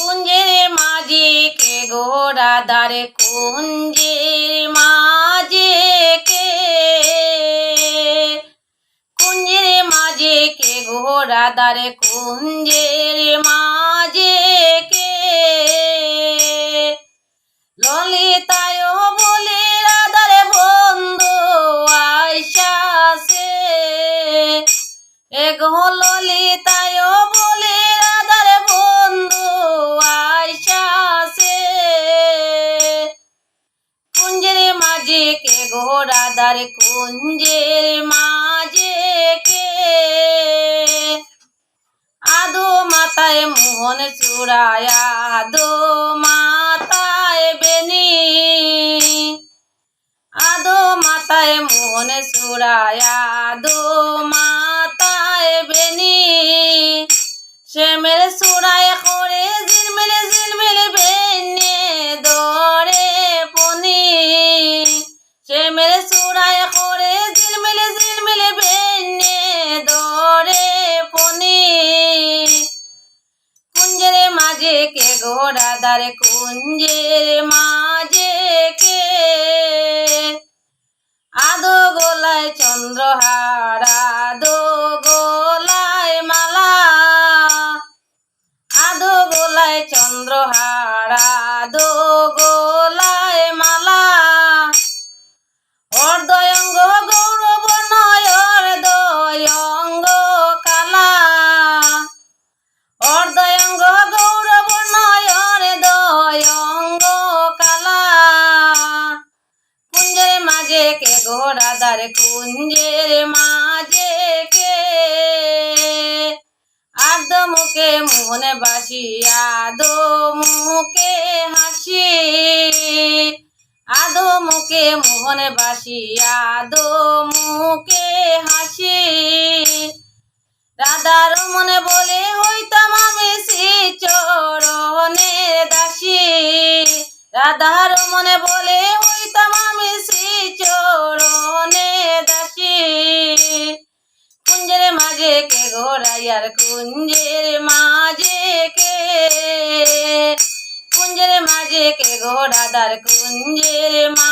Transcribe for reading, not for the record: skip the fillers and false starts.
কুঞ্জের মাঝে কে ঘোড়া দ্বারে কুঞ্জের মাঝে কে কুঞ্জের মাঝে কে ঘোড়া দ্বারে কুঞ্জের মাঝে কে ললিতায় বলে রাধার বন্ধু আইসাছে এগো ললিতায় বলে রাধার বন্ধু আইসাছে কুঞ্জের মাঝে কে ঘোড়া দ্বারে কুঞ্জের মাঝে কে আদো মাথায় মোহন চূড়ায় আদো মাথায় বেনি আদো মাথায় মোহন চূড়ায় আদো মাথায় বেনি শ্যামের চূড়ায় করে ঝিলমিল ঝিলমিল বেনে দরে পনি শ্যামের চূড়ায় করে ঝিলমিল ঝিলমিল বেনে দরে পনি কুঞ্জের মাঝে কে ঘোড়া দ্বারে কুঞ্জের মাঝে কে আদো গোলায় চন্দ্রহার আদো গোলায় মালা আদো গোলায় চন্দ্রহার আদো গোলায় মালা অর্ধয়ঙ্গ গৌরব নয় অর্ধয়ঙ্গ কালা অর্ধয়ঙ্গ গৌরব নয় অর্ধয়ঙ্গ কালা কুঞ্জের মাঝে কে ঘোড়া দ্বারে কুঞ্জের মাঝে কে আদো মুখে মোহনে বাসি আদো মুখে হাসি আদো মুখে মোহনে বাসি আদো মুখে হাসি রাধার মনে বলে হইতাম আমি শ্রী চরণে দাসী রাধার মনে বলে হইতাম আমি শ্রী চরণে দাসী কুঞ্জের মাঝে কে ঘোড়াইয়ার কুঞ্জের মাঝে কে কুঞ্জের মাঝে কে ঘোড়া দ্বার কুঞ্জের মা